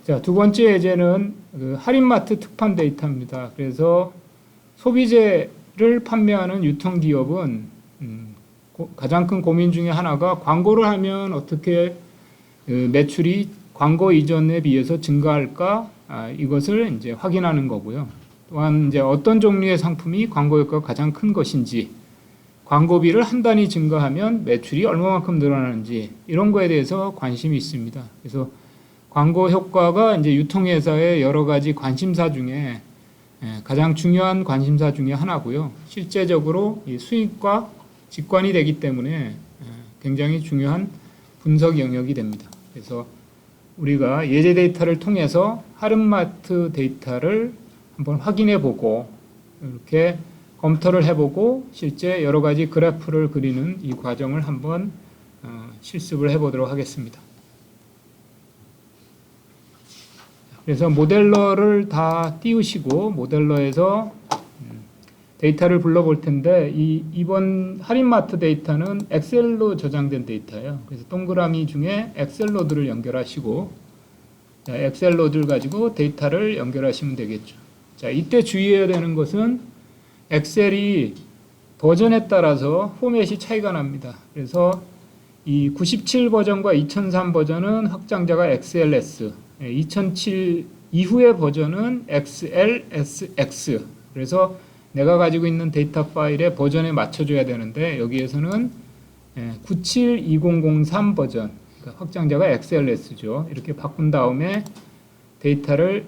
자, 두 번째 예제는 그 할인마트 특판 데이터입니다. 그래서 소비재를 판매하는 유통기업은 가장 큰 고민 중에 하나가 광고를 하면 어떻게 매출이 광고 이전에 비해서 증가할까? 이것을 이제 확인하는 거고요. 또한 이제 어떤 종류의 상품이 광고 효과가 가장 큰 것인지, 광고비를 한 단위 증가하면 매출이 얼마만큼 늘어나는지 이런 거에 대해서 관심이 있습니다. 그래서 광고 효과가 이제 유통회사의 여러 가지 관심사 중에 가장 중요한 관심사 중에 하나고요. 실제적으로 이 수익과 직관이 되기 때문에 굉장히 중요한 분석 영역이 됩니다. 그래서 우리가 예제 데이터를 통해서 할인마트 데이터를 한번 확인해 보고 이렇게 검토를 해보고 실제 여러 가지 그래프를 그리는 이 과정을 한번 실습을 해보도록 하겠습니다. 그래서 모델러를 다 띄우시고 모델러에서 데이터를 불러볼 텐데 이번 할인마트 데이터는 엑셀로 저장된 데이터예요. 그래서 동그라미 중에 엑셀로드를 연결하시고 엑셀로드를 가지고 데이터를 연결하시면 되겠죠. 자, 이때 주의해야 되는 것은 엑셀이 버전에 따라서 포맷이 차이가 납니다. 그래서 이 97 버전과 2003 버전은 확장자가 XLS, 2007 이후의 버전은 XLSX. 그래서 내가 가지고 있는 데이터 파일의 버전에 맞춰줘야 되는데 여기에서는 972003 버전, 그러니까 확장자가 XLS죠. 이렇게 바꾼 다음에 데이터를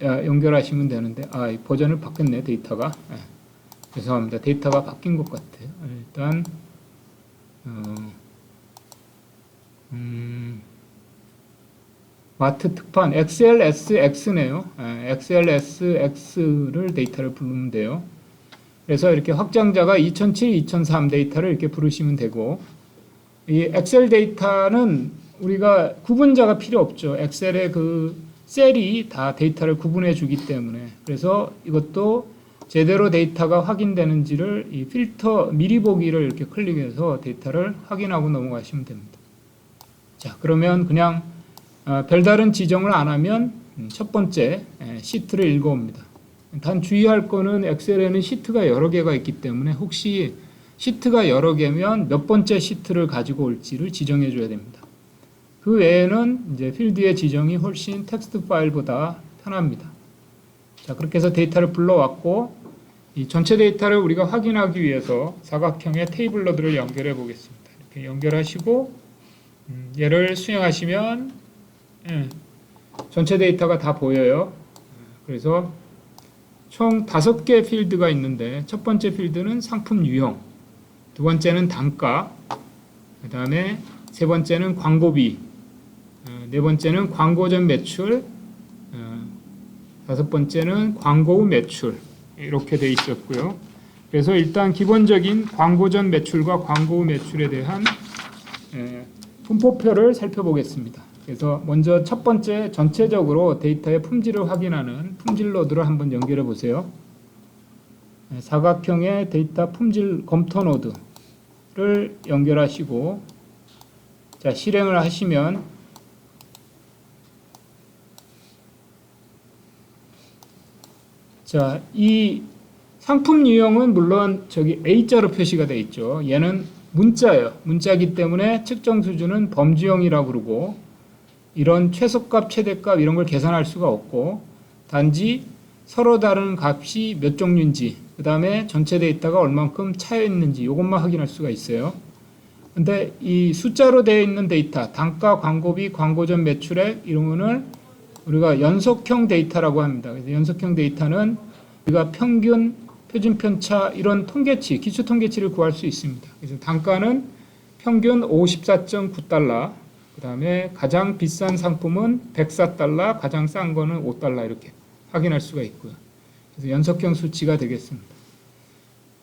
연결하시면 되는데 이 버전을 바꿨네 데이터가. 죄송합니다. 데이터가 바뀐 것 같아요. 일단 마트 특판 XLSX네요. XLSX를 데이터를 부르면 돼요. 그래서 이렇게 확장자가 2007, 2003 데이터를 이렇게 부르시면 되고 이 엑셀 데이터는 우리가 구분자가 필요 없죠. 엑셀의 그 셀이 다 데이터를 구분해 주기 때문에 그래서 이것도 제대로 데이터가 확인되는지를 이 필터 미리 보기를 이렇게 클릭해서 데이터를 확인하고 넘어가시면 됩니다. 자, 그러면 그냥 별다른 지정을 안 하면 첫 번째 시트를 읽어옵니다. 단 주의할 거는 엑셀에는 시트가 여러 개가 있기 때문에 혹시 시트가 여러 개면 몇 번째 시트를 가지고 올지를 지정해 줘야 됩니다. 그 외에는 이제 필드의 지정이 훨씬 텍스트 파일보다 편합니다. 자, 그렇게 해서 데이터를 불러왔고 이 전체 데이터를 우리가 확인하기 위해서 사각형의 테이블러들을 연결해 보겠습니다. 이렇게 연결하시고 얘를 수행하시면 전체 데이터가 다 보여요. 그래서 총 5개 필드가 있는데 첫 번째 필드는 상품 유형, 두 번째는 단가, 그 다음에 세 번째는 광고비, 네 번째는 광고 전 매출, 다섯 번째는 광고 후 매출 이렇게 돼 있었고요. 그래서 일단 기본적인 광고 전 매출과 광고 후 매출에 대한 분포표를 살펴보겠습니다. 그래서 먼저 첫 번째 전체적으로 데이터의 품질을 확인하는 품질 노드를 한번 연결해 보세요. 사각형의 데이터 품질 검토 노드를 연결하시고 자, 실행을 하시면 자, 이 상품 유형은 물론 저기 A자로 표시가 되어 있죠. 얘는 문자예요. 문자이기 때문에 측정 수준은 범주형이라고 그러고 이런 최소값, 최대값 이런 걸 계산할 수가 없고 단지 서로 다른 값이 몇 종류인지 그 다음에 전체 데이터가 얼만큼 차여 있는지 이것만 확인할 수가 있어요. 근데 이 숫자로 되어 있는 데이터 단가, 광고비, 광고 전 매출액 이런 거는 우리가 연속형 데이터라고 합니다. 그래서 연속형 데이터는 우리가 평균, 표준 편차 이런 통계치, 기초 통계치를 구할 수 있습니다. 그래서 단가는 평균 54.9달러, 그 다음에 가장 비싼 상품은 104달러, 가장 싼 거는 5달러 이렇게 확인할 수가 있고요. 그래서 연속형 수치가 되겠습니다.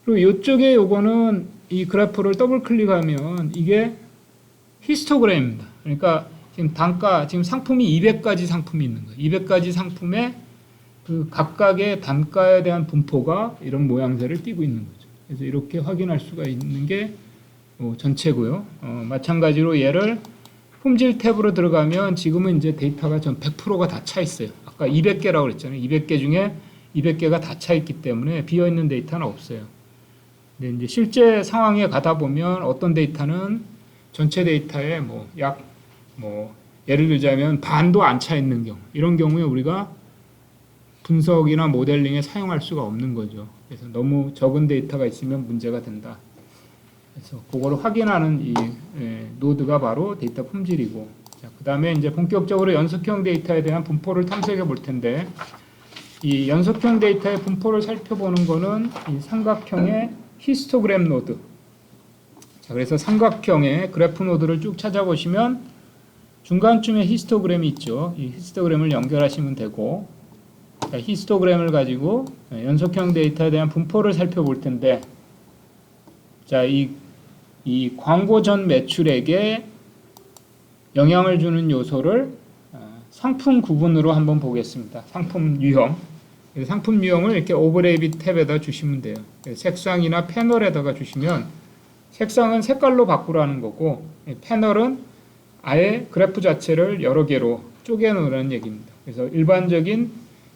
그리고 이쪽에 요거는 이 그래프를 더블 클릭하면 이게 히스토그램입니다. 그러니까 지금 단가, 지금 상품이 200가지 상품이 있는 거예요. 200가지 상품의 그 각각의 단가에 대한 분포가 이런 모양새를 띠고 있는 거죠. 그래서 이렇게 확인할 수가 있는 게 전체고요. 마찬가지로 얘를 품질 탭으로 들어가면 지금은 이제 데이터가 전 100%가 다 차 있어요. 아까 200개라고 그랬잖아요. 200개 중에 200개가 다 차 있기 때문에 비어 있는 데이터는 없어요. 근데 이제 실제 상황에 가다 보면 어떤 데이터는 전체 데이터에 예를 들자면 반도 안 차 있는 경우, 이런 경우에 우리가 분석이나 모델링에 사용할 수가 없는 거죠. 그래서 너무 적은 데이터가 있으면 문제가 된다. 그래서 그걸 확인하는 이 노드가 바로 데이터 품질이고, 그 다음에 이제 본격적으로 연속형 데이터에 대한 분포를 탐색해 볼 텐데, 이 연속형 데이터의 분포를 살펴보는 거는 이 삼각형의 히스토그램 노드. 자, 그래서 삼각형의 그래프 노드를 쭉 찾아보시면 중간쯤에 히스토그램이 있죠. 이 히스토그램을 연결하시면 되고, 자, 히스토그램을 가지고 연속형 데이터에 대한 분포를 살펴볼 텐데, 자, 이 광고 전 매출액에 영향을 주는 요소를 상품 구분으로 한번 보겠습니다. 상품 유형. 상품 유형을 이렇게 오버레이 탭에다 주시면 돼요. 색상이나 패널에다가 주시면, 색상은 색깔로 바꾸라는 거고, 패널은 아예 그래프 자체를 여러 개로 쪼개 놓으라는 얘기입니다. 그래서 일반적인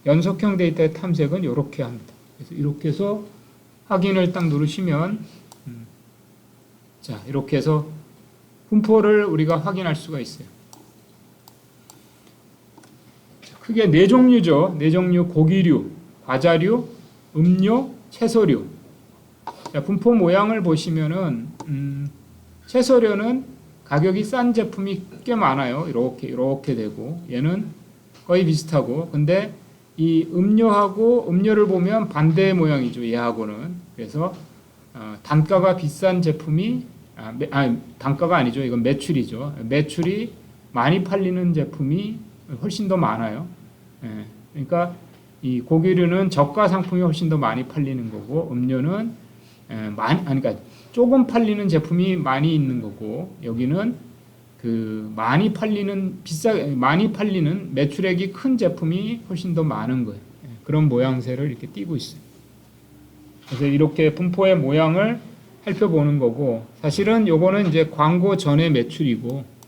연속형 데이터의 탐색은 이렇게 합니다. 그래서 이렇게 해서 확인을 딱 누르시면, 자, 이렇게 해서 분포를 우리가 확인할 수가 있어요. 크게 네 종류죠. 네 종류: 고기류, 과자류, 음료, 채소류. 자, 분포 모양을 보시면은 채소류는 가격이 싼 제품이 꽤 많아요. 이렇게 되고, 얘는 거의 비슷하고, 근데 이 음료를 보면 반대 모양이죠. 얘하고는. 그래서 단가가 비싼 제품이 단가가 아니죠. 이건 매출이죠. 매출이 많이 팔리는 제품이 훨씬 더 많아요. 그러니까 이 고기류는 저가 상품이 훨씬 더 많이 팔리는 거고, 음료는 그러니까 조금 팔리는 제품이 많이 있는 거고, 여기는 많이 팔리는 매출액이 큰 제품이 훨씬 더 많은 거예요. 그런 모양새를 이렇게 띄고 있어요. 그래서 이렇게 분포의 모양을 살펴보는 거고, 사실은 요거는 이제 광고 전의 매출이고,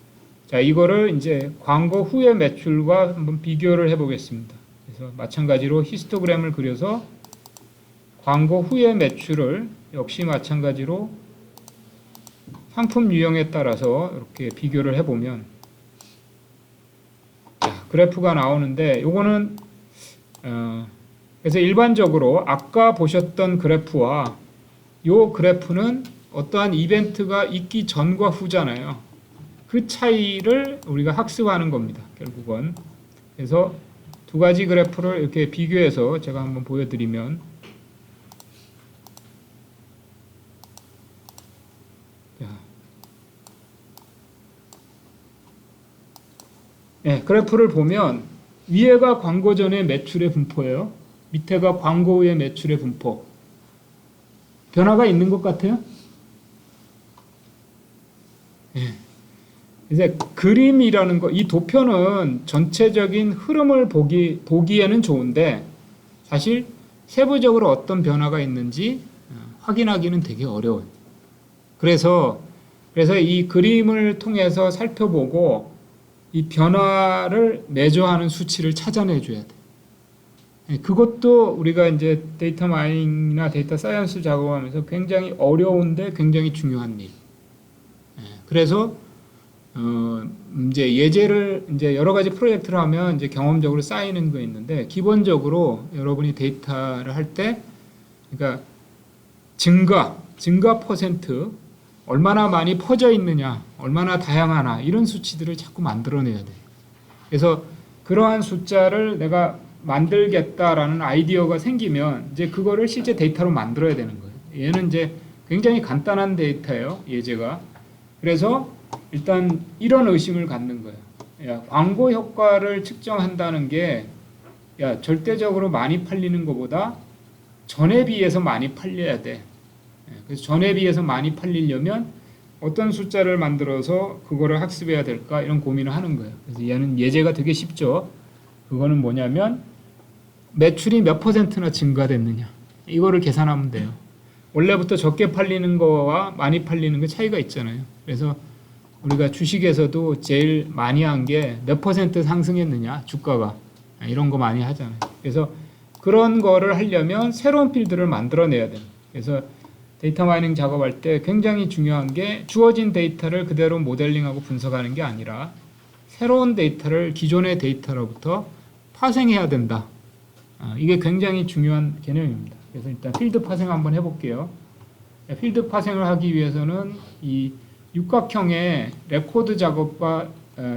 자, 이거를 이제 광고 후의 매출과 한번 비교를 해 보겠습니다. 그래서 마찬가지로 히스토그램을 그려서 광고 후의 매출을 역시 마찬가지로 상품 유형에 따라서 이렇게 비교를 해 보면, 자, 그래프가 나오는데, 요거는 그래서 일반적으로 아까 보셨던 그래프와 요 그래프는 어떠한 이벤트가 있기 전과 후잖아요. 그 차이를 우리가 학습하는 겁니다, 결국은. 그래서 두 가지 그래프를 이렇게 비교해서 제가 한번 보여드리면, 그래프를 보면 위에가 광고 전의 매출의 분포예요. 밑에가 광고 후의 매출의 분포. 변화가 있는 것 같아요? 이제 그림이라는 거, 이 도표는 전체적인 흐름을 보기에는 좋은데, 사실 세부적으로 어떤 변화가 있는지 확인하기는 되게 어려워요. 그래서 이 그림을 통해서 살펴보고 이 변화를 매저하는 수치를 찾아내 줘야 돼. 그것도 우리가 이제 데이터 마이닝이나 데이터 사이언스 작업하면서 굉장히 어려운데 굉장히 중요한 일. 그래서 이제 예제를 이제 여러 가지 프로젝트를 하면 이제 경험적으로 쌓이는 거 있는데, 기본적으로 여러분이 데이터를 할 때, 그러니까 증가 퍼센트, 얼마나 많이 퍼져 있느냐, 얼마나 다양하나, 이런 수치들을 자꾸 만들어내야 돼. 그래서 그러한 숫자를 내가 만들겠다라는 아이디어가 생기면 이제 그거를 실제 데이터로 만들어야 되는 거예요. 얘는 이제 굉장히 간단한 데이터예요, 예제가. 그래서 일단 이런 의심을 갖는 거예요. 야, 광고 효과를 측정한다는 게, 야, 절대적으로 많이 팔리는 것보다 전에 비해서 많이 팔려야 돼. 그래서 전에 비해서 많이 팔리려면 어떤 숫자를 만들어서 그거를 학습해야 될까, 이런 고민을 하는 거예요. 그래서 얘는 예제가 되게 쉽죠. 그거는 뭐냐면 매출이 몇 %나 증가됐느냐, 이거를 계산하면 돼요. 원래부터 적게 팔리는 거와 많이 팔리는 거 차이가 있잖아요. 그래서 우리가 주식에서도 제일 많이 한 게 몇 퍼센트 상승했느냐, 주가가. 이런 거 많이 하잖아요. 그래서 그런 거를 하려면 새로운 필드를 만들어내야 됩니다. 그래서 데이터 마이닝 작업할 때 굉장히 중요한 게 주어진 데이터를 그대로 모델링하고 분석하는 게 아니라 새로운 데이터를 기존의 데이터로부터 파생해야 된다. 이게 굉장히 중요한 개념입니다. 그래서 일단 필드 파생 한번 해볼게요. 필드 파생을 하기 위해서는 이 육각형의 레코드 작업과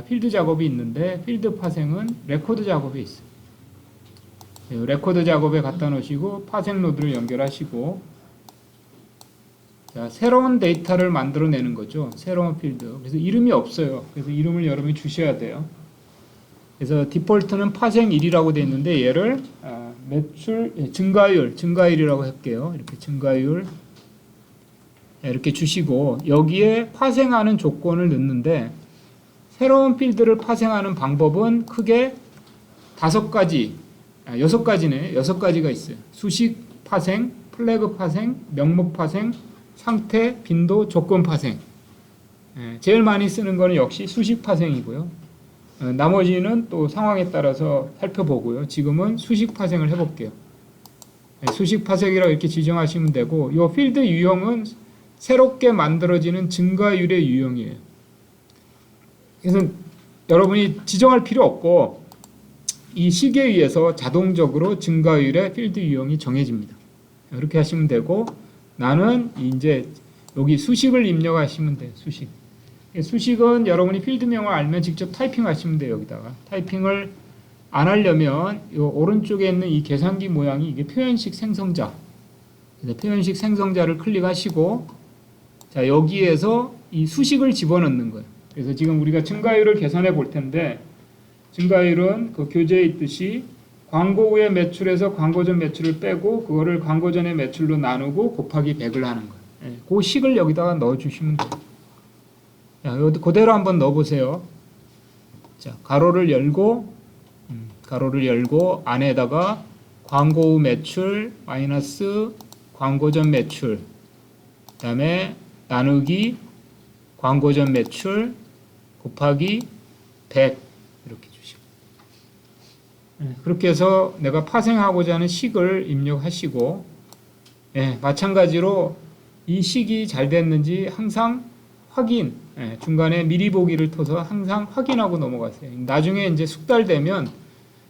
필드 작업이 있는데 필드 파생은 레코드 작업에 있어요. 레코드 작업에 갖다 놓으시고 파생 노드를 연결하시고 자, 새로운 데이터를 만들어내는 거죠. 새로운 필드. 그래서 이름이 없어요. 그래서 이름을 여러분이 주셔야 돼요. 그래서 디폴트는 파생1이라고 되어 있는데 얘를 매출 증가율이라고 할게요. 이렇게 증가율 이렇게 주시고 여기에 파생하는 조건을 넣는데 새로운 필드를 파생하는 방법은 크게 5가지, 6가지네. 6가지가 있어요. 수식 파생, 플래그 파생, 명목 파생, 상태, 빈도, 조건 파생. 제일 많이 쓰는 거는 역시 수식 파생이고요. 나머지는 또 상황에 따라서 살펴보고요. 지금은 수식 파생을 해볼게요. 수식 파생이라고 이렇게 지정하시면 되고 이 필드 유형은 새롭게 만들어지는 증가율의 유형이에요. 그래서 여러분이 지정할 필요 없고 이 식에 의해서 자동적으로 증가율의 필드 유형이 정해집니다. 이렇게 하시면 되고 나는 이제 여기 수식을 입력하시면 돼요. 수식은 여러분이 필드명을 알면 직접 타이핑하시면 돼요. 여기다가 타이핑을 안 하려면 이 오른쪽에 있는 이 계산기 모양이 이게 표현식 생성자. 그래서 표현식 생성자를 클릭하시고 자 여기에서 이 수식을 집어넣는 거예요. 그래서 지금 우리가 증가율을 계산해 볼 텐데 증가율은 그 교재에 있듯이 광고 후의 매출에서 광고 전 매출을 빼고 그거를 광고 전의 매출로 나누고 곱하기 100을 하는 거예요. 그 식을 여기다가 넣어 주시면 돼요. 자, 그대로 한번 넣어 보세요. 자, 가로를 열고 안에다가 광고 후 매출 마이너스 광고 전 매출 그다음에 나누기 광고 전 매출 곱하기 100 이렇게 주시고 그렇게 해서 내가 파생하고자 하는 식을 입력하시고 마찬가지로 이 식이 잘 됐는지 항상 확인 중간에 미리 보기를 터서 항상 확인하고 넘어가세요. 나중에 이제 숙달되면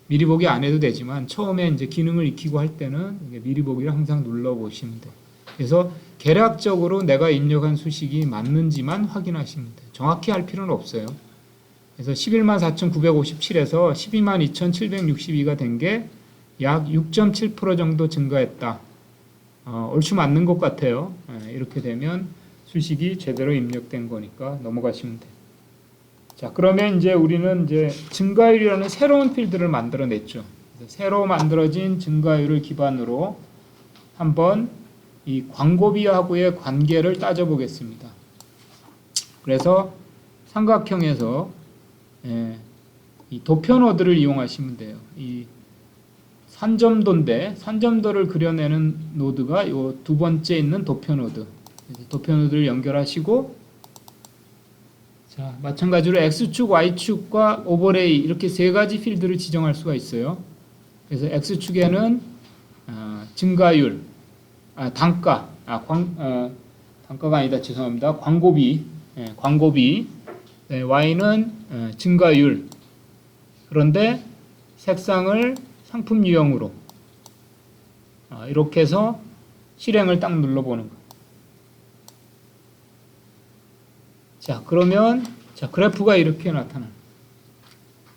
미리 보기 안 해도 되지만 처음에 이제 기능을 익히고 할 때는 미리 보기를 항상 눌러 보시면 돼요. 그래서 계략적으로 내가 입력한 수식이 맞는지만 확인하시면 돼요. 정확히 할 필요는 없어요. 그래서 114,957에서 122,762가 된 게 약 6.7% 정도 증가했다. 얼추 맞는 것 같아요. 이렇게 되면 수식이 제대로 입력된 거니까 넘어가시면 돼요. 자, 그러면 이제 우리는 이제 증가율이라는 새로운 필드를 만들어냈죠. 새로 만들어진 증가율을 기반으로 한번 이 광고비하고의 관계를 따져보겠습니다. 그래서 삼각형에서 이 도표노드를 이용하시면 돼요. 이 산점도인데 산점도를 그려내는 노드가 이 두 번째 있는 도표노드. 도표노드를 연결하시고 자, 마찬가지로 X축, Y축과 오버레이 이렇게 세 가지 필드를 지정할 수가 있어요. 그래서 X축에는 증가율, 단가, 단가가 아니다. 죄송합니다. 광고비, Y는 증가율. 그런데 색상을 상품 유형으로 이렇게 해서 실행을 딱 눌러보는 거. 자, 그러면 자 그래프가 이렇게 나타나.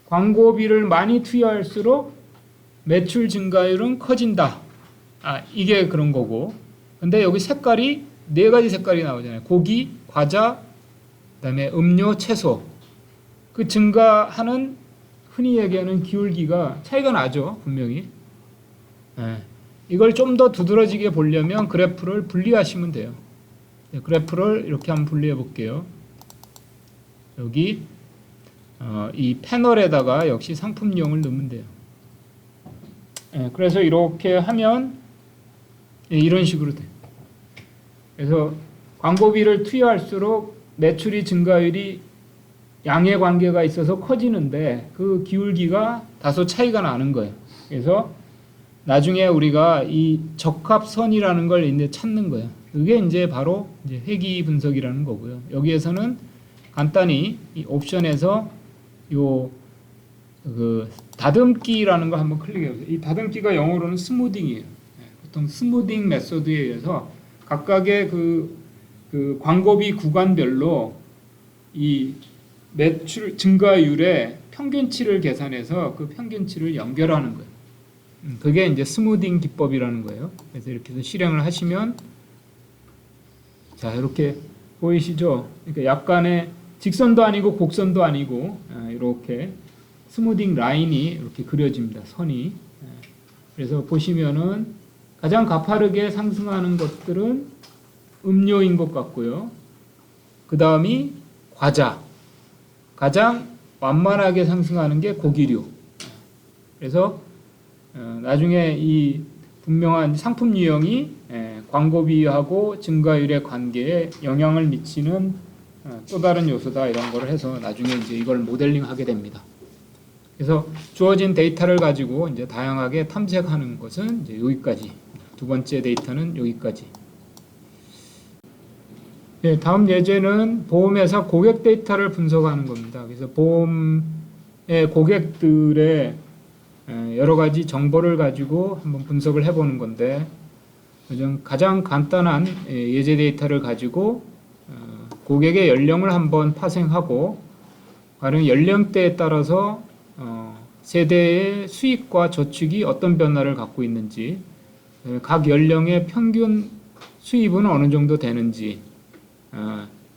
광고비를 많이 투여할수록 매출 증가율은 커진다. 이게 그런 거고. 근데 여기 색깔이 네 가지 색깔이 나오잖아요. 고기, 과자, 그다음에 음료, 채소. 그 증가하는 흔히 얘기하는 기울기가 차이가 나죠, 분명히. 이걸 좀 더 두드러지게 보려면 그래프를 분리하시면 돼요. 그래프를 이렇게 한번 분리해 볼게요. 여기 이 패널에다가 역시 상품명을 넣으면 돼요. 그래서 이렇게 하면 이런 식으로 돼요. 그래서 광고비를 투여할수록 매출이 증가율이 양의 관계가 있어서 커지는데 그 기울기가 다소 차이가 나는 거예요. 그래서 나중에 우리가 이 적합선이라는 걸 이제 찾는 거예요. 그게 이제 바로 이제 회귀 분석이라는 거고요. 여기에서는 간단히 이 옵션에서 요 그 다듬기라는 거 한번 클릭해 보세요. 이 다듬기가 영어로는 스무딩이에요. 보통 스무딩 메소드에 의해서 각각의 그 광고비 구간별로 이 매출 증가율의 평균치를 계산해서 그 평균치를 연결하는 거예요. 그게 이제 스무딩 기법이라는 거예요. 그래서 이렇게 해서 실행을 하시면 자 이렇게 보이시죠? 그러니까 약간의 직선도 아니고 곡선도 아니고 이렇게 스무딩 라인이 이렇게 그려집니다. 선이. 그래서 보시면은 가장 가파르게 상승하는 것들은 음료인 것 같고요. 그 다음이 과자. 가장 완만하게 상승하는 게 고기류. 그래서 나중에 이 분명한 상품 유형이 광고비하고 증가율의 관계에 영향을 미치는 또 다른 요소다 이런 걸 해서 나중에 이제 이걸 모델링하게 됩니다. 그래서 주어진 데이터를 가지고 이제 다양하게 탐색하는 것은 이제 여기까지. 두 번째 데이터는 여기까지. 네, 다음 예제는 보험회사 고객 데이터를 분석하는 겁니다. 그래서 보험의 고객들의 여러 가지 정보를 가지고 한번 분석을 해보는 건데 가장 간단한 예제 데이터를 가지고 고객의 연령을 한번 파생하고 가령 연령대에 따라서 세대의 수익과 저축이 어떤 변화를 갖고 있는지 각 연령의 평균 수입은 어느 정도 되는지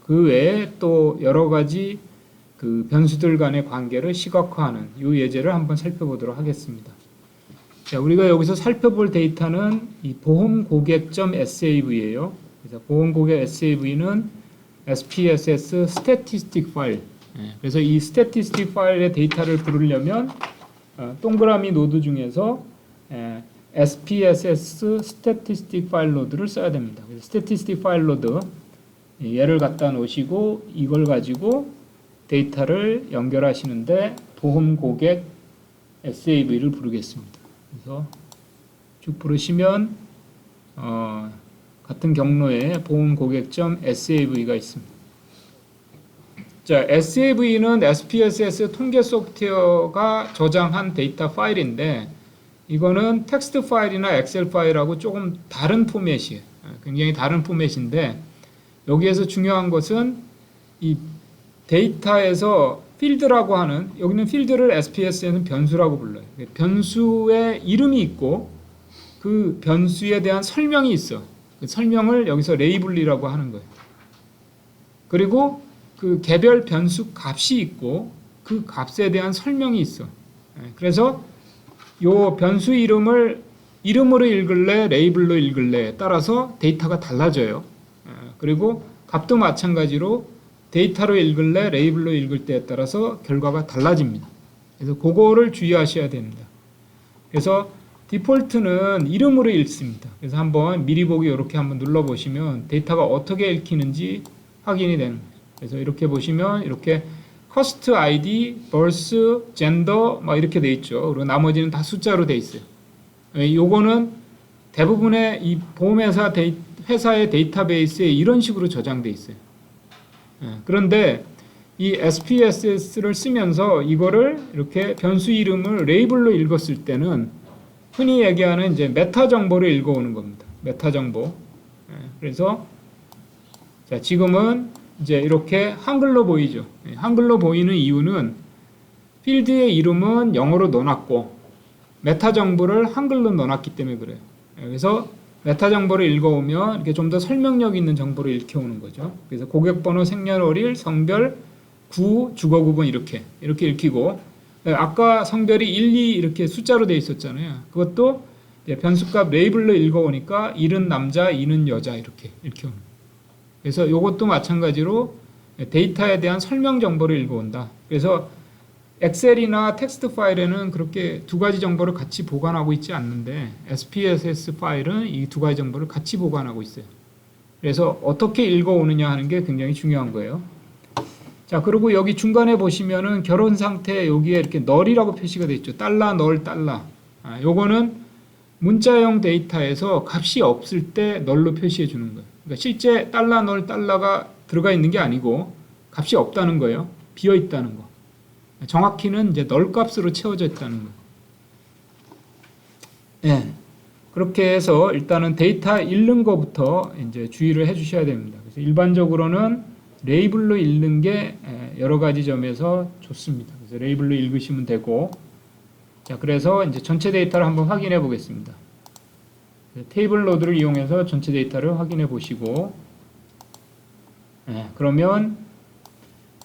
그 외에 또 여러 가지 그 변수들 간의 관계를 시각화하는 이 예제를 한번 살펴보도록 하겠습니다. 자, 우리가 여기서 살펴볼 데이터는 이 보험고객.sav예요. 그래서 보험고객 SAV는 SPSS 스태티스틱 파일. 그래서 이 스태티스틱 파일의 데이터를 부르려면 동그라미 노드 중에서 SPSS 스태티스틱 파일 로드를 써야 됩니다. 그래서 스태티스틱 파일 로드 얘를 갖다 놓으시고 이걸 가지고 데이터를 연결하시는데 보험 고객 SAV를 부르겠습니다. 그래서 쭉 부르시면 같은 경로에 보험 고객점 SAV가 있습니다. 자, SAV는 SPSS 통계 소프트웨어가 저장한 데이터 파일인데 이거는 텍스트 파일이나 엑셀 파일하고 조금 다른 포맷이에요. 굉장히 다른 포맷인데 여기에서 중요한 것은 이 데이터에서 필드라고 하는 여기는 필드를 SPSS는 변수라고 불러요. 변수의 이름이 있고 그 변수에 대한 설명이 있어. 그 설명을 여기서 레이블리라고 하는 거예요. 그리고 그 개별 변수 값이 있고 그 값에 대한 설명이 있어. 그래서 요 변수 이름을 이름으로 읽을래, 레이블로 읽을래에 따라서 데이터가 달라져요. 그리고 값도 마찬가지로 데이터로 읽을래, 레이블로 읽을 때에 따라서 결과가 달라집니다. 그래서 그거를 주의하셔야 됩니다. 그래서 디폴트는 이름으로 읽습니다. 그래서 한번 미리 보기 이렇게 한번 눌러보시면 데이터가 어떻게 읽히는지 확인이 되는 거예요. 그래서 이렇게 보시면 이렇게 커스트 아이디, 벌스, 젠더 막 이렇게 돼 있죠. 그리고 나머지는 다 숫자로 돼 있어요. 요거는 대부분의 이 보험회사 회사의 데이터베이스에 이런 식으로 저장돼 있어요. 그런데 이 SPSS를 쓰면서 이거를 이렇게 변수 이름을 레이블로 읽었을 때는 흔히 얘기하는 이제 메타 정보를 읽어오는 겁니다. 메타 정보. 그래서 자, 지금은 이제 이렇게 한글로 보이죠. 한글로 보이는 이유는 필드의 이름은 영어로 넣어놨고 메타 정보를 한글로 넣어놨기 때문에 그래요. 그래서 메타 정보를 읽어오면 이렇게 좀 더 설명력 있는 정보를 읽혀오는 거죠. 그래서 고객번호, 생년월일, 성별, 구, 주거구분 이렇게 읽히고 아까 성별이 1, 2 이렇게 숫자로 돼 있었잖아요. 그것도 변수값 레이블로 읽어오니까 1은 남자, 2는 여자 이렇게 읽혀오는 거예요. 그래서 이것도 마찬가지로 데이터에 대한 설명 정보를 읽어온다. 그래서 엑셀이나 텍스트 파일에는 그렇게 두 가지 정보를 같이 보관하고 있지 않는데 SPSS 파일은 이 두 가지 정보를 같이 보관하고 있어요. 그래서 어떻게 읽어오느냐 하는 게 굉장히 중요한 거예요. 자, 그리고 여기 중간에 보시면은 결혼 상태 여기에 이렇게 널이라고 표시가 되어 있죠. 달러, 널, 달러. 요거는 문자형 데이터에서 값이 없을 때 널로 표시해 주는 거예요. 그러니까 실제 달러, 널, 달러가 들어가 있는 게 아니고 값이 없다는 거예요. 비어 있다는 거. 정확히는 이제 널 값으로 채워져 있다는 거예요. 예. 그렇게 해서 일단은 데이터 읽는 것부터 이제 주의를 해 주셔야 됩니다. 그래서 일반적으로는 레이블로 읽는 게 여러 가지 점에서 좋습니다. 그래서 레이블로 읽으시면 되고, 자, 그래서 이제 전체 데이터를 한번 확인해 보겠습니다. 테이블 로드를 이용해서 전체 데이터를 확인해 보시고, 그러면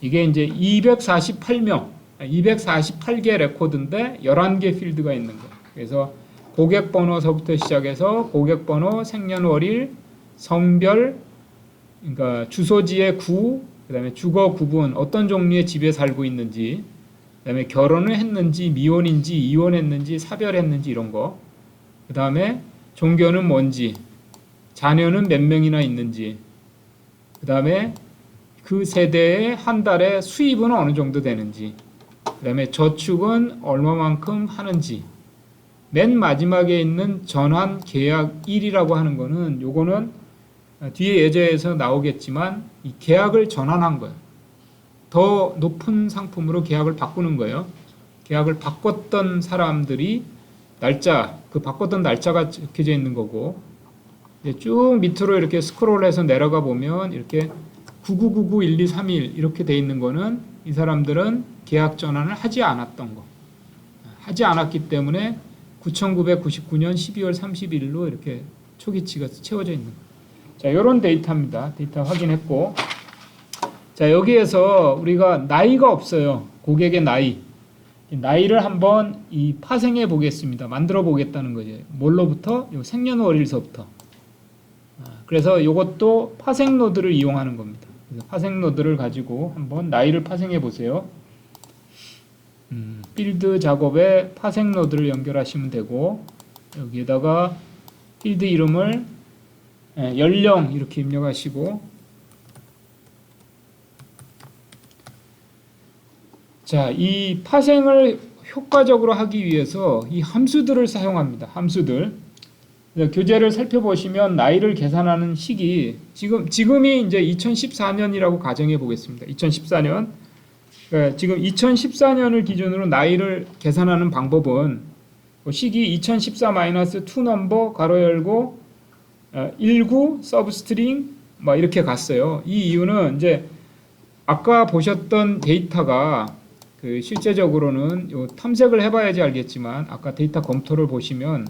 이게 이제 248명, 248개 레코드인데 11개 필드가 있는 거예요. 그래서 고객 번호서부터 시작해서 고객 번호, 생년월일, 성별, 그러니까 주소지의 구, 그다음에 주거 구분, 어떤 종류의 집에 살고 있는지, 그다음에 결혼을 했는지, 미혼인지, 이혼했는지, 사별했는지 이런 거. 그다음에 종교는 뭔지, 자녀는 몇 명이나 있는지, 그다음에 그 세대의 한 달에 수입은 어느 정도 되는지, 그다음에 저축은 얼마만큼 하는지. 맨 마지막에 있는 전환 계약 1이라고 하는 거는 요거는 뒤에 예제에서 나오겠지만 이 계약을 전환한 거예요. 더 높은 상품으로 계약을 바꾸는 거예요. 계약을 바꿨던 사람들이 날짜, 그 바꿨던 날짜가 적혀져 있는 거고, 쭉 밑으로 이렇게 스크롤해서 내려가 보면 이렇게 99991231 이렇게 돼 있는 거는 이 사람들은 계약 전환을 하지 않았던 거. 하지 않았기 때문에 9999년 12월 30일로 이렇게 초기치가 채워져 있는 거예요. 자, 이런 데이터입니다. 데이터 확인했고, 자, 여기에서 우리가 나이가 없어요. 고객의 나이. 나이를 한번 이 파생해 보겠습니다. 만들어 보겠다는 거죠. 뭘로부터? 요 생년월일서부터. 그래서 이것도 파생 노드를 이용하는 겁니다. 그래서 파생 노드를 가지고 한번 나이를 파생해 보세요. 필드 작업에 파생 노드를 연결하시면 되고, 여기에다가 필드 이름을 연령 이렇게 입력하시고, 자, 이 파생을 효과적으로 하기 위해서 이 함수들을 사용합니다. 함수들. 교재를 살펴보시면 나이를 계산하는 시기, 지금이 이제 2014년이라고 가정해 보겠습니다. 2014년. 지금 2014년을 기준으로 나이를 계산하는 방법은 시기 2014-2 넘버 가로 열고 19 서브스트링 뭐 이렇게 갔어요. 이 이유는 이제 아까 보셨던 데이터가 그 실제적으로는 요 탐색을 해봐야지 알겠지만 아까 데이터 검토를 보시면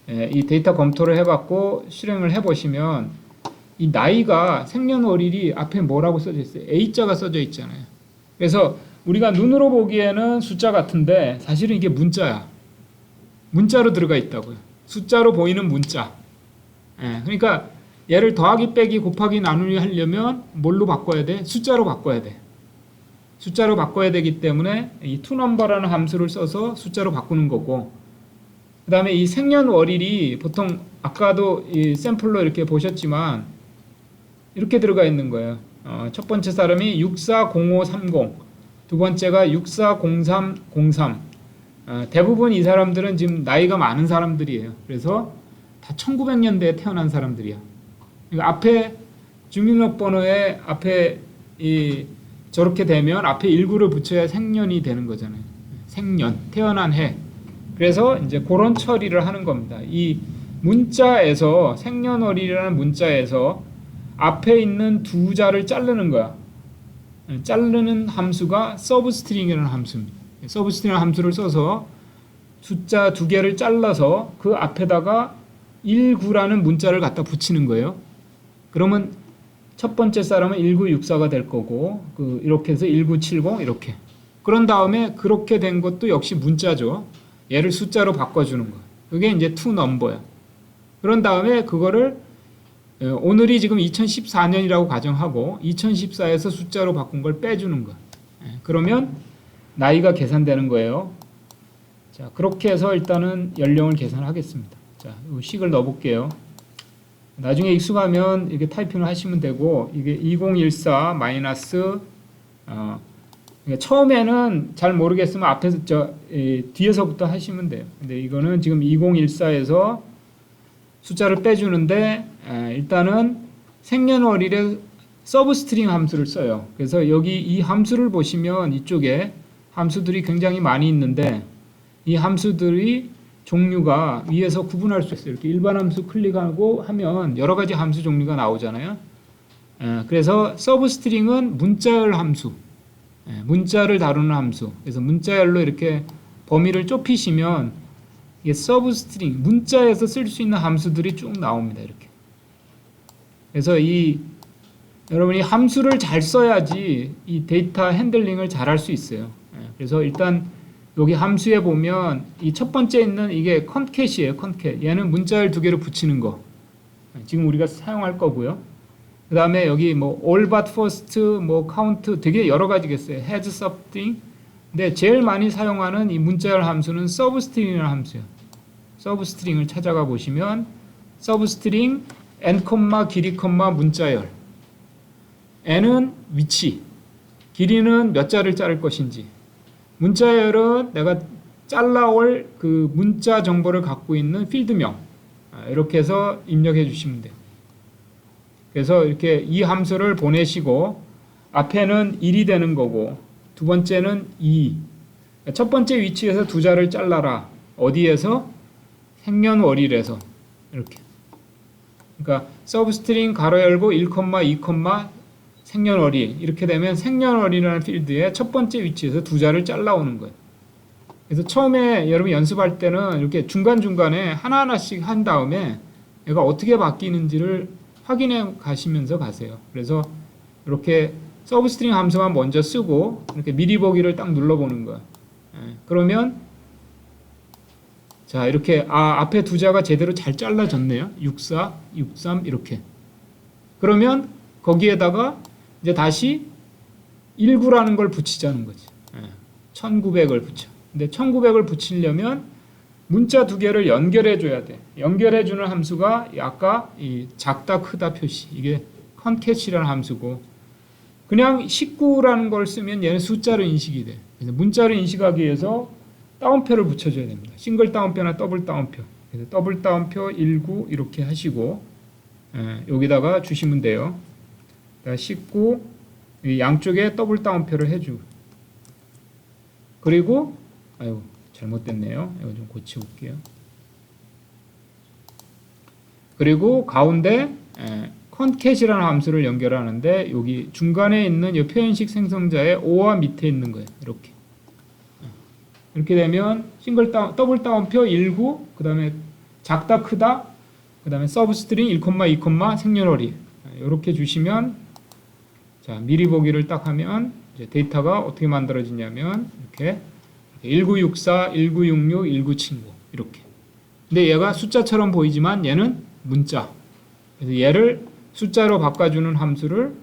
이 데이터 검토를 해봤고 실행을 해보시면 이 나이가 생년월일이 앞에 뭐라고 써져 있어요? A자가 써져 있잖아요. 그래서 우리가 눈으로 보기에는 숫자 같은데 사실은 이게 문자야. 문자로 들어가 있다고요. 숫자로 보이는 문자. 그러니까 얘를 더하기 빼기 곱하기 나누기 하려면 뭘로 바꿔야 돼? 숫자로 바꿔야 돼. 숫자로 바꿔야 되기 때문에 이 toNumber라는 함수를 써서 숫자로 바꾸는 거고, 그 다음에 이 생년월일이 보통 아까도 이 샘플로 이렇게 보셨지만 이렇게 들어가 있는 거예요. 첫 번째 사람이 640530, 두 번째가 640303. 대부분 이 사람들은 지금 나이가 많은 사람들이에요. 그래서 다 1900년대에 태어난 사람들이야. 그러니까 앞에 주민등록번호에 앞에 저렇게 되면 앞에 19를 붙여야 생년이 되는 거잖아요. 생년, 태어난 해. 그래서 이제 그런 처리를 하는 겁니다. 이 문자에서 생년월일이라는 문자에서 앞에 있는 두 자를 자르는 거야. 자르는 함수가 서브스트링이라는 함수입니다. 서브스트링 함수를 써서 숫자 두 개를 잘라서 그 앞에다가 19라는 문자를 갖다 붙이는 거예요. 그러면 첫 번째 사람은 1964가 될 거고, 이렇게 해서 1970 이렇게. 그런 다음에 그렇게 된 것도 역시 문자죠. 얘를 숫자로 바꿔주는 거. 그게 이제 toNumber야. 그런 다음에 그거를 오늘이 지금 2014년이라고 가정하고 2014에서 숫자로 바꾼 걸 빼주는 거. 그러면 나이가 계산되는 거예요. 자, 그렇게 해서 일단은 연령을 계산하겠습니다. 자, 이 식을 넣어볼게요. 나중에 익숙하면 이게 타이핑을 하시면 되고 이게 2014 마이너스 그러니까 처음에는 잘 모르겠으면 앞에서 뒤에서부터 하시면 돼요. 근데 이거는 지금 2014에서 숫자를 빼주는데 일단은 생년월일에 서브스트링 함수를 써요. 그래서 여기 이 함수를 보시면 이쪽에 함수들이 굉장히 많이 있는데 이 함수들이 종류가 위에서 구분할 수 있어요. 이렇게 일반 함수 클릭하고 하면 여러 가지 함수 종류가 나오잖아요. 그래서 서브스트링은 문자열 함수, 문자를 다루는 함수. 그래서 문자열로 이렇게 범위를 좁히시면 이게 서브스트링, 문자에서 쓸 수 있는 함수들이 쭉 나옵니다. 이렇게. 그래서 여러분이 함수를 잘 써야지 이 데이터 핸들링을 잘 할 수 있어요. 그래서 일단 여기 함수에 보면 이 첫 번째 있는 이게 컨캣이에요. 컨캣. 얘는 문자열 두 개를 붙이는 거. 지금 우리가 사용할 거고요. 그 다음에 여기 뭐 all but first, 뭐 count 되게 여러 가지겠어요. has something. 근데 제일 많이 사용하는 이 문자열 함수는 substring이라는 함수예요. substring을 찾아가 보시면 substring n, 길이, 문자열. n은 위치, 길이는 몇 자를 자를 것인지. 문자열은 내가 잘라올 그 문자 정보를 갖고 있는 필드명. 이렇게 해서 입력해 주시면 돼요. 그래서 이렇게 이 함수를 보내시고 앞에는 1이 되는 거고 두 번째는 2. 첫 번째 위치에서 두 자를 잘라라. 어디에서? 생년월일에서. 이렇게. 그러니까 서브스트링 가로 열고 1, 2, 생년월일. 이렇게 되면 생년월일이라는 필드에 첫 번째 위치에서 두 자를 잘라오는 거예요. 그래서 처음에 여러분 연습할 때는 이렇게 중간중간에 하나하나씩 한 다음에 얘가 어떻게 바뀌는지를 확인해 가시면서 가세요. 그래서 이렇게 서브스트링 함수만 먼저 쓰고 이렇게 미리 보기를 딱 눌러보는 거예요. 그러면 자 이렇게 앞에 두 자가 제대로 잘 잘라졌네요. 64, 63 이렇게. 그러면 거기에다가 이제 다시 19라는 걸 붙이자는 거지. 1900을 붙여. 근데 1900을 붙이려면 문자 두 개를 연결해 줘야 돼. 연결해 주는 함수가 아까 이 작다 크다 표시. 이게 컨캣이라는 함수고 그냥 19라는 걸 쓰면 얘는 숫자로 인식이 돼. 그래서 문자로 인식하기 위해서 따옴표를 붙여 줘야 됩니다. 싱글 따옴표나 더블 따옴표. 그래서 더블 따옴표 19 이렇게 하시고 여기다가 주시면 돼요. 19 양쪽에 더블 따옴표를 해주고 그리고 아유 잘못됐네요. 이거 좀 고쳐볼게요. 그리고 가운데 컨캣이라는 함수를 연결하는데 여기 중간에 있는 이 표현식 생성자의 O와 밑에 있는 거예요. 이렇게 되면 더블 따옴표 19 그 다음에 작다 크다 그 다음에 서브스트링 1, 2, 생년월일 이렇게 주시면 자 미리 보기를 딱 하면 이제 데이터가 어떻게 만들어지냐면 이렇게 1964, 1966, 1979 이렇게. 근데 얘가 숫자처럼 보이지만 얘는 문자. 그래서 얘를 숫자로 바꿔주는 함수를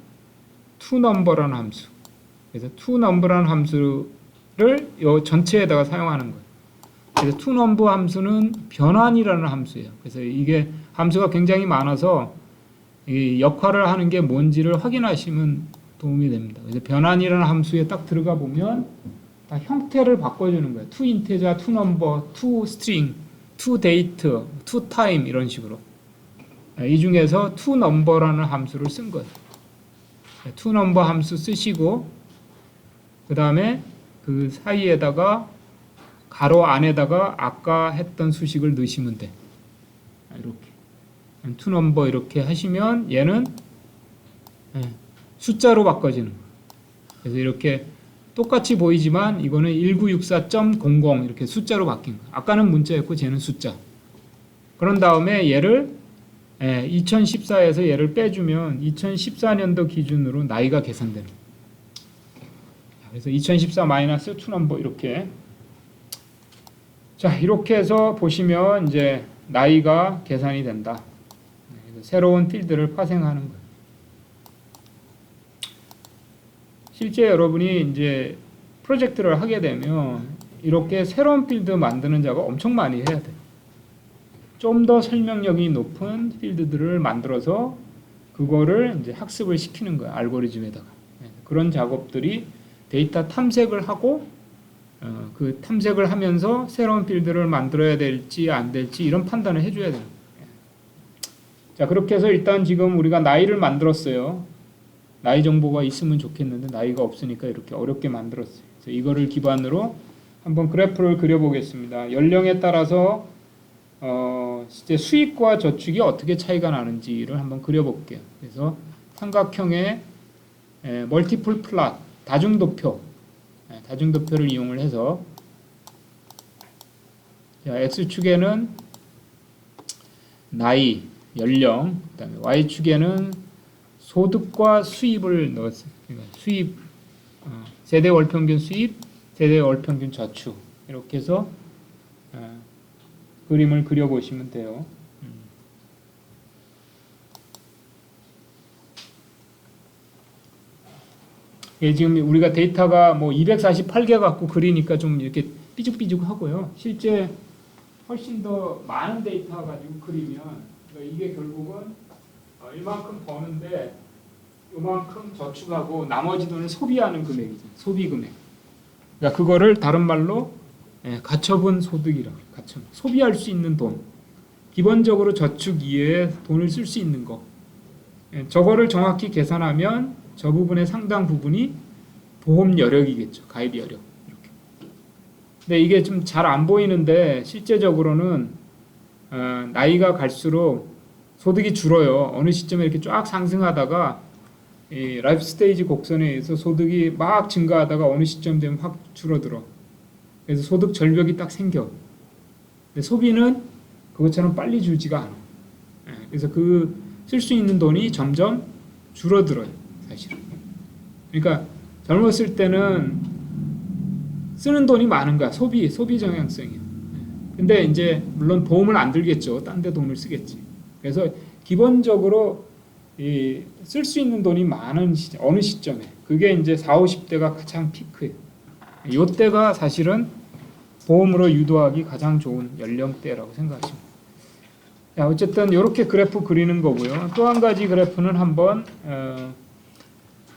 toNumber라는 함수. 그래서 toNumber라는 함수를 이 전체에다가 사용하는 거예요. 그래서 toNumber 함수는 변환이라는 함수예요. 그래서 이게 함수가 굉장히 많아서 이 역할을 하는 게 뭔지를 확인하시면 도움이 됩니다. 그래서 변환이라는 함수에 딱 들어가 보면 다 형태를 바꿔주는 거예요. to integer, to number, to string, to date, to time 이런 식으로. 이 중에서 to number라는 함수를 쓴 거예요. to number 함수 쓰시고 그 다음에 그 사이에다가 가로 안에다가 아까 했던 수식을 넣으시면 돼. 이렇게 to number 이렇게 하시면 얘는 숫자로 바꿔지는 거예요. 그래서 이렇게 똑같이 보이지만 이거는 1964.00 이렇게 숫자로 바뀐 거예요. 아까는 문자였고 쟤는 숫자. 그런 다음에 얘를 2014에서 얘를 빼주면 2014년도 기준으로 나이가 계산되는 거예요. 그래서 2014 마이너스 투넘버 이렇게. 자 이렇게 해서 보시면 이제 나이가 계산이 된다. 그래서 새로운 필드를 파생하는 거예요. 실제 여러분이 이제 프로젝트를 하게 되면 이렇게 새로운 필드 만드는 작업 엄청 많이 해야 돼요. 좀 더 설명력이 높은 필드들을 만들어서 그거를 이제 학습을 시키는 거예요. 알고리즘에다가. 그런 작업들이 데이터 탐색을 하고 그 탐색을 하면서 새로운 필드를 만들어야 될지 안 될지 이런 판단을 해줘야 돼요. 자, 그렇게 해서 일단 지금 우리가 나이를 만들었어요. 나이 정보가 있으면 좋겠는데 나이가 없으니까 이렇게 어렵게 만들었어요. 그래서 이거를 기반으로 한번 그래프를 그려보겠습니다. 연령에 따라서 실제 수입과 저축이 어떻게 차이가 나는지를 한번 그려볼게요. 그래서 삼각형의 멀티플 플롯, 다중도표를 이용을 해서 자, X축에는 나이, 연령, 그다음에 Y축에는 소득과 수입을 넣었어요. 그러니까 수입, 세대 월평균 수입, 세대 월평균 저축 이렇게 해서 그림을 그려보시면 돼요. 예, 지금 우리가 데이터가 뭐 248개 갖고 그리니까 좀 이렇게 삐죽삐죽하고요. 실제 훨씬 더 많은 데이터 가지고 그리면 그러니까 이게 결국은 이만큼 버는데 이만큼 저축하고 나머지 돈을 소비하는 금액이죠. 소비 금액. 그러니까 그거를 다른 말로 가처분 소득이라고 해요. 가처분. 소비할 수 있는 돈. 기본적으로 저축 이외에 돈을 쓸 수 있는 거. 저거를 정확히 계산하면 저 부분의 상당 부분이 보험 여력이겠죠. 가입 여력. 이렇게. 근데 이게 좀 잘 안 보이는데 실제적으로는 나이가 갈수록 소득이 줄어요. 어느 시점에 이렇게 쫙 상승하다가 이 라이프 스테이지 곡선에 의해서 소득이 막 증가하다가 어느 시점 되면 확 줄어들어. 그래서 소득 절벽이 딱 생겨. 근데 소비는 그것처럼 빨리 줄지가 않아. 그래서 그 쓸 수 있는 돈이 점점 줄어들어요, 사실은. 그러니까 젊었을 때는 쓰는 돈이 많은 거야. 소비 정향성이야. 근데 이제 물론 보험을 안 들겠죠. 딴 데 돈을 쓰겠지. 그래서 기본적으로 쓸 수 있는 돈이 많은 어느 시점에 그게 이제 40, 50대가 가장 피크예요. 이때가 사실은 보험으로 유도하기 가장 좋은 연령대라고 생각하시면 돼요. 자, 어쨌든 이렇게 그래프 그리는 거고요. 또 한 가지 그래프는 한번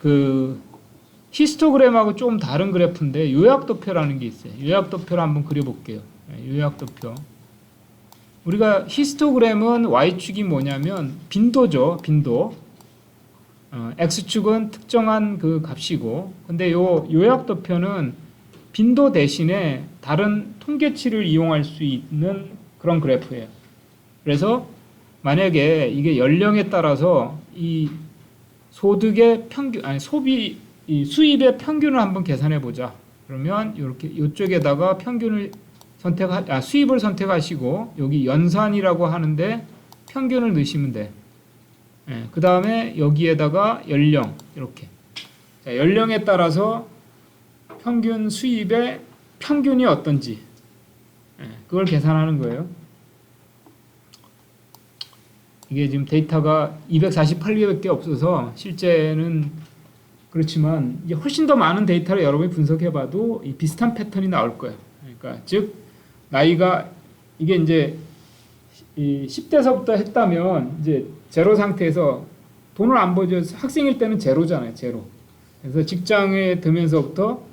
그 히스토그램하고 좀 다른 그래프인데 요약도표라는 게 있어요. 요약도표를 한번 그려볼게요. 요약도표. 우리가 히스토그램은 Y축이 뭐냐면 빈도죠. 빈도. X축은 특정한 그 값이고, 근데 요 요약도표는 빈도 대신에 다른 통계치를 이용할 수 있는 그런 그래프예요. 그래서 만약에 이게 연령에 따라서 이 소득의 평균, 아니 소비, 이 수입의 평균을 한번 계산해 보자. 그러면 이렇게 이쪽에다가 평균을 수입을 선택하시고 여기 연산이라고 하는데 평균을 넣으시면 돼. 그 다음에 여기에다가 연령 이렇게. 자, 연령에 따라서 평균 수입의 평균이 어떤지 그걸 계산하는 거예요. 이게 지금 데이터가 248개밖에 없어서 실제는 그렇지만 이게 훨씬 더 많은 데이터를 여러분이 분석해봐도 이 비슷한 패턴이 나올 거예요. 그러니까 즉 나이가 이게 이제 이 10대서부터 했다면 이제 제로 상태에서 돈을 안 벌죠. 학생일 때는 제로잖아요. 제로. 그래서 직장에 들면서부터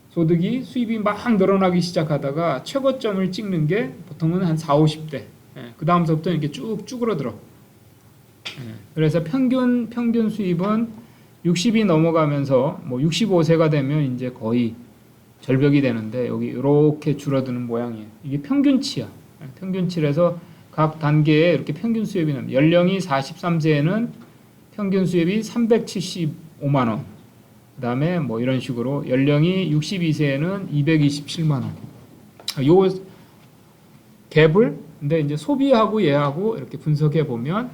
소득이 수입이 막 늘어나기 시작하다가 최고점을 찍는 게 보통은 한 40, 50대. 그 다음서부터 이렇게 쭉 쭈그러들어. 그래서 평균 수입은 60이 넘어가면서 뭐 65세가 되면 이제 거의 절벽이 되는데 여기 이렇게 줄어드는 모양이에요. 이게 평균치야. 평균치라서 각 단계에 이렇게 평균 수입이 납니다. 연령이 43세에는 평균 수입이 375만 원. 그다음에 뭐 이런 식으로 연령이 62세에는 227만 원. 요 갭을 근데 이제 소비하고 얘하고 이렇게 분석해 보면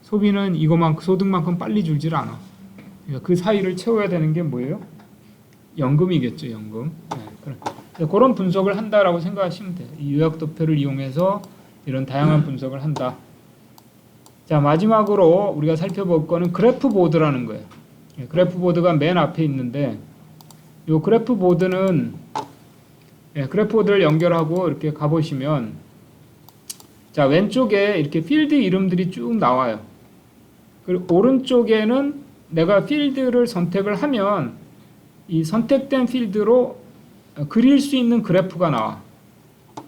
소비는 이거만큼 소득만큼 빨리 줄질 않아. 그러니까 그 사이를 채워야 되는 게 뭐예요? 연금이겠죠, 연금. 그런 분석을 한다라고 생각하시면 돼요. 이 요약도표를 이용해서 이런 다양한 분석을 한다. 자, 마지막으로 우리가 살펴볼 거는 그래프 보드라는 거예요. 그래프 보드가 맨 앞에 있는데 이 그래프 보드는 그래프 보드를 연결하고 이렇게 가보시면 자, 왼쪽에 이렇게 필드 이름들이 쭉 나와요. 그리고 오른쪽에는 내가 필드를 선택을 하면 이 선택된 필드로 그릴 수 있는 그래프가 나와.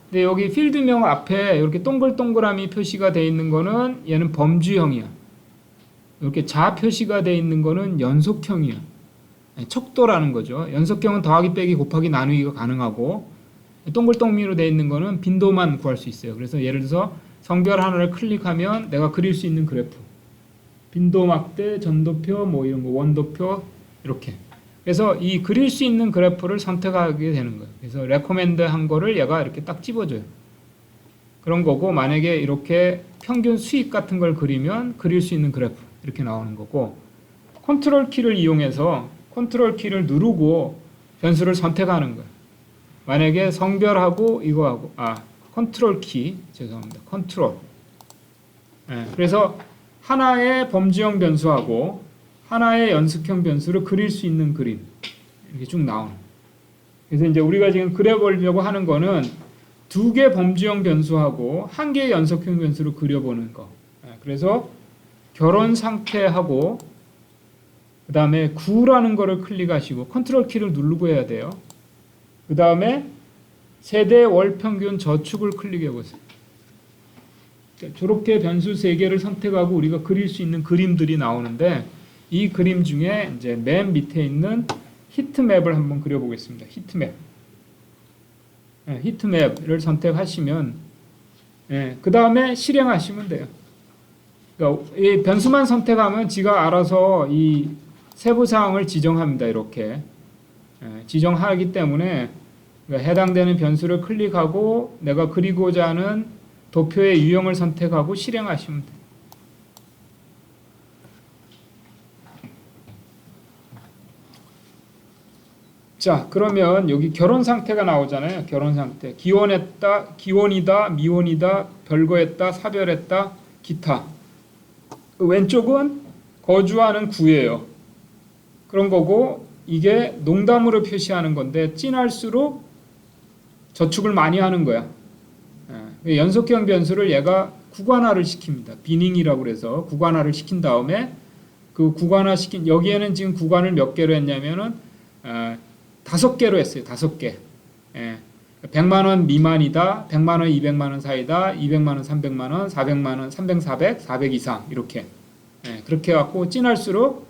근데 여기 필드명 앞에 이렇게 동글동글함이 표시가 되어 있는 거는 얘는 범주형이야. 이렇게 좌 표시가 되어 있는 거는 연속형이야. 척도라는 거죠. 연속형은 더하기 빼기 곱하기 나누기가 가능하고 동글동미로 되어 있는 거는 빈도만 구할 수 있어요. 그래서 예를 들어서 성별 하나를 클릭하면 내가 그릴 수 있는 그래프, 빈도 막대, 전도표, 뭐 이런 거, 원도표 이렇게. 그래서 이 그릴 수 있는 그래프를 선택하게 되는 거예요. 그래서 레코멘드 한 거를 얘가 이렇게 딱 집어줘요. 그런 거고, 만약에 이렇게 평균 수익 같은 걸 그리면 그릴 수 있는 그래프 이렇게 나오는 거고, 컨트롤 키를 이용해서 컨트롤 키를 누르고 변수를 선택하는 거예요. 만약에 성별하고 이거하고 컨트롤 키, 죄송합니다. 컨트롤. 그래서 하나의 범주형 변수하고 하나의 연속형 변수를 그릴 수 있는 그림 이렇게 쭉 나오는. 그래서 이제 우리가 지금 그려보려고 하는 거는 두 개 범주형 변수하고 한 개의 연속형 변수를 그려보는 거. 그래서 결혼 상태하고 그 다음에 구라는 거를 클릭하시고 컨트롤 키를 누르고 해야 돼요. 그 다음에 세대 월 평균 저축을 클릭해 보세요. 저렇게 변수 3개를 선택하고 우리가 그릴 수 있는 그림들이 나오는데, 이 그림 중에 이제 맨 밑에 있는 히트맵을 한번 그려보겠습니다. 히트맵. 히트맵을 선택하시면, 그 다음에 실행하시면 돼요. 그러니까 이 변수만 선택하면 지가 알아서 이 세부 사항을 지정합니다. 이렇게 지정하기 때문에 그러니까 해당되는 변수를 클릭하고 내가 그리고자 하는 도표의 유형을 선택하고 실행하시면 돼요. 자, 그러면 여기 결혼 상태가 나오잖아요. 결혼 상태. 기혼했다, 기혼이다, 미혼이다, 별거했다, 사별했다, 기타. 왼쪽은 거주하는 구예요. 그런 거고, 이게 농담으로 표시하는 건데 진할수록 저축을 많이 하는 거야. 연속형 변수를 얘가 구간화를 시킵니다. 비닝이라고 그래서 구간화를 시킨 다음에 그 구간화 시킨, 여기에는 지금 구간을 몇 개로 했냐면은 5개로 했어요. 5개. 100만 원 미만이다, 100만 원, 200만 원 사이다, 200만 원, 300만 원, 400만 원, 300, 400, 400 이상 이렇게. 그렇게 해갖고 진할수록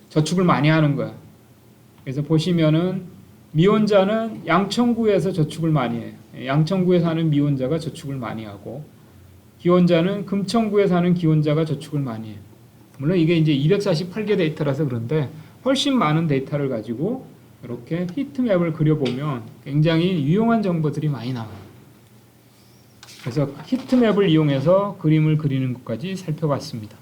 저축을 많이 하는 거야. 그래서 보시면은 미혼자는 양천구에서 저축을 많이 해요. 양천구에 사는 미혼자가 저축을 많이 하고, 기혼자는 금천구에 사는 기혼자가 저축을 많이 해요. 물론 이게 이제 248개 데이터라서 그런데 훨씬 많은 데이터를 가지고 이렇게 히트맵을 그려보면 굉장히 유용한 정보들이 많이 나와요. 그래서 히트맵을 이용해서 그림을 그리는 것까지 살펴봤습니다.